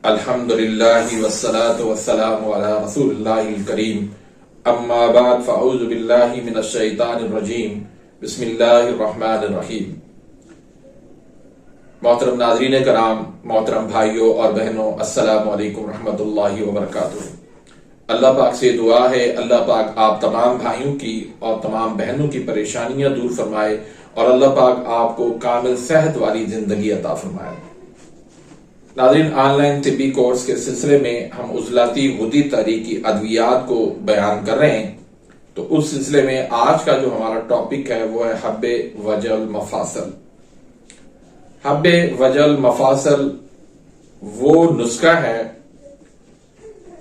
الحمدللہ والصلاة والسلام علی رسول اللہ الکریم اما بعد فاعوذ باللہ من الشیطان الرجیم بسم اللہ الرحمن الرحیم۔ محترم ناظرین کرام، محترم بھائیوں اور بہنوں، السلام علیکم ورحمۃ اللہ وبرکاتہ۔ اللہ پاک سے دعا ہے اللہ پاک آپ تمام بھائیوں کی اور تمام بہنوں کی پریشانیاں دور فرمائے اور اللہ پاک آپ کو کامل صحت والی زندگی عطا فرمائے۔ ناظرین، آن لائن طبی کورس کے سلسلے میں ہم عضلاتی غدی طری کی ادویات کو بیان کر رہے ہیں، تو اس سلسلے میں آج کا جو ہمارا ٹاپک ہے وہ ہے حب وجع المفاصل۔ حب وجع المفاصل وہ نسخہ ہے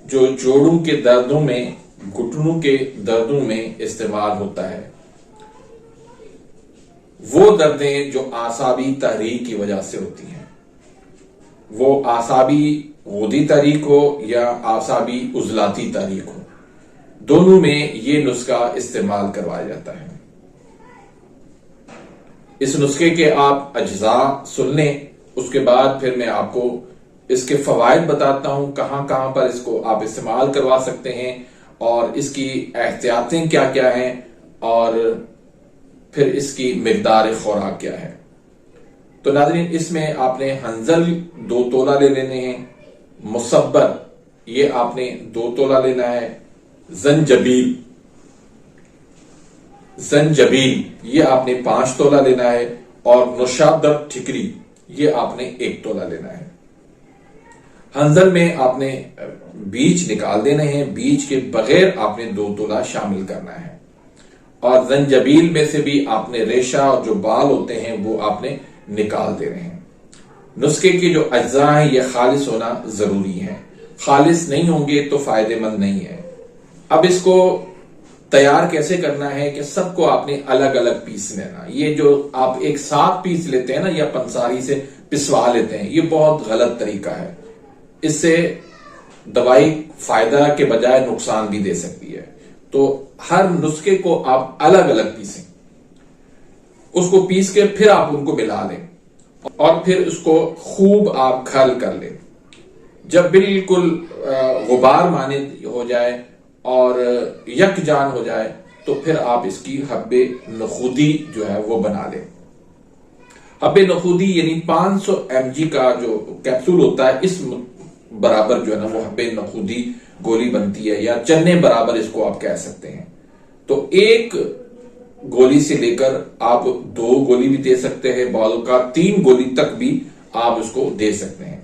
جو جوڑوں کے دردوں میں، گھٹنوں کے دردوں میں استعمال ہوتا ہے۔ وہ دردیں جو اعصابی تحریک کی وجہ سے ہوتی ہیں، وہ اعصابی غدی تحریک ہو یا اعصابی عضلاتی تحریک ہو، دونوں میں یہ نسخہ استعمال کروایا جاتا ہے۔ اس نسخے کے آپ اجزاء سن لیں، اس کے بعد پھر میں آپ کو اس کے فوائد بتاتا ہوں، کہاں کہاں پر اس کو آپ استعمال کروا سکتے ہیں اور اس کی احتیاطیں کیا کیا ہیں اور پھر اس کی مقدار خوراک کیا ہے۔ تو ناظرین، اس میں آپ نے ہنزل 2 تولہ لے لینے ہیں، مصبر یہ آپ نے 2 تولہ لینا ہے، زنجبیل یہ آپ نے 5 تولہ لینا ہے، اور نوشابدر ٹھکری یہ آپ نے 1 تولہ لینا ہے۔ ہنزل میں آپ نے بیج نکال دینے ہیں، بیج کے بغیر آپ نے 2 تولہ شامل کرنا ہے، اور زنجبیل میں سے بھی آپ نے ریشہ اور جو بال ہوتے ہیں وہ آپ نے نکال دے رہے ہیں۔ نسخے کے جو اجزاء ہیں یہ خالص ہونا ضروری ہے، خالص نہیں ہوں گے تو فائدہ مند نہیں ہے۔ اب اس کو تیار کیسے کرنا ہے کہ سب کو آپ نے الگ الگ پیس لینا۔ یہ جو آپ ایک ساتھ پیس لیتے ہیں نا یا پنساری سے پسوا لیتے ہیں، یہ بہت غلط طریقہ ہے۔ اس سے دوائی فائدہ کے بجائے نقصان بھی دے سکتی ہے۔ تو ہر نسخے کو آپ الگ الگ پیسیں، اس کو پیس کے پھر آپ ان کو ملا لیں اور پھر اس کو خوب آپ کھل کر لیں۔ جب بالکل غبار مانند ہو جائے اور یکجان ہو جائے تو پھر آپ اس کی حب نخودی جو ہے وہ بنا لیں۔ حب نخودی یعنی 500 mg کا جو کیپسول ہوتا ہے، اس برابر جو ہے نا وہ حب نخودی گولی بنتی ہے، یا چنے برابر اس کو آپ کہہ سکتے ہیں۔ تو ایک گولی سے لے کر آپ 2 گولی بھی دے سکتے ہیں، بعض اوقات 3 گولی تک بھی آپ اس کو دے سکتے ہیں۔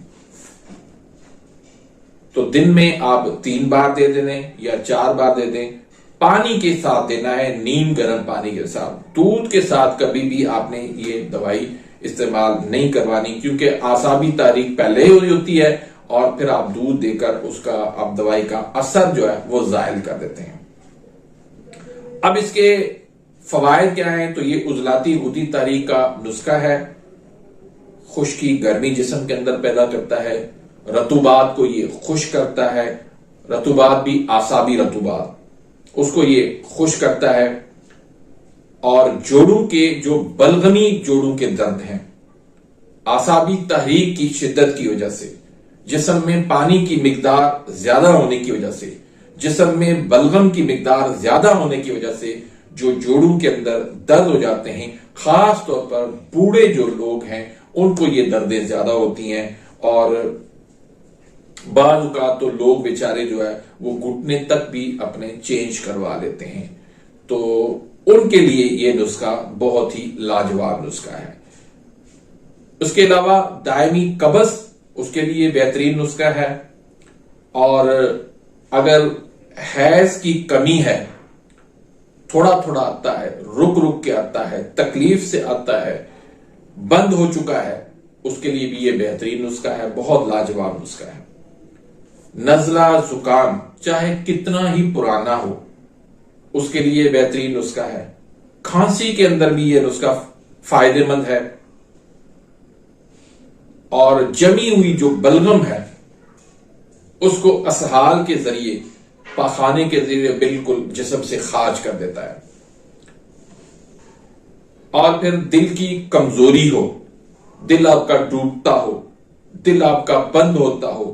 تو دن میں آپ 3 بار دے دیں یا 4 بار دے دیں۔ پانی کے ساتھ دینا ہے، نیم گرم پانی کے ساتھ۔ دودھ کے ساتھ کبھی بھی آپ نے یہ دوائی استعمال نہیں کروانی، کیونکہ اعصابی تحریک پہلے ہی ہوتی ہے اور پھر آپ دودھ دے کر اس کا آپ دوائی کا اثر جو ہے وہ زائل کر دیتے ہیں۔ اب اس کے فوائد کیا ہیں؟ تو یہ عضلاتی غدی تحریک کا نسخہ ہے، خشکی گرمی جسم کے اندر پیدا کرتا ہے، رطوبات کو یہ خشک کرتا ہے، رطوبات بھی اعصابی رطوبات، اس کو یہ خشک کرتا ہے، اور جوڑوں کے جو بلغمی جوڑوں کے درد ہیں، اعصابی تحریک کی شدت کی وجہ سے، جسم میں پانی کی مقدار زیادہ ہونے کی وجہ سے، جسم میں بلغم کی مقدار زیادہ ہونے کی وجہ سے جو جوڑوں کے اندر درد ہو جاتے ہیں، خاص طور پر بوڑھے جو لوگ ہیں ان کو یہ دردیں زیادہ ہوتی ہیں، اور بعض اوقات تو لوگ بیچارے جو ہے وہ گھٹنے تک بھی اپنے چینج کروا لیتے ہیں۔ تو ان کے لیے یہ نسخہ بہت ہی لاجواب نسخہ ہے۔ اس کے علاوہ دائمی قبض اس کے لیے بہترین نسخہ ہے، اور اگر حیض کی کمی ہے، تھوڑا تھوڑا آتا ہے، رک رک کے آتا ہے، تکلیف سے آتا ہے، بند ہو چکا ہے، اس کے لیے بھی یہ بہترین نسخہ ہے، بہت لاجواب نسخہ ہے۔ نزلہ زکام چاہے کتنا ہی پرانا ہو، اس کے لیے بہترین نسخہ ہے۔ کھانسی کے اندر بھی یہ نسخہ فائدہ مند ہے، اور جمی ہوئی جو بلغم ہے اس کو اسہال کے ذریعے، پاخانے کے ذریعے بالکل جسم سے خارج کر دیتا ہے۔ اور پھر دل کی کمزوری ہو، دل آپ کا ڈوبتا ہو، دل آپ کا بند ہوتا ہو،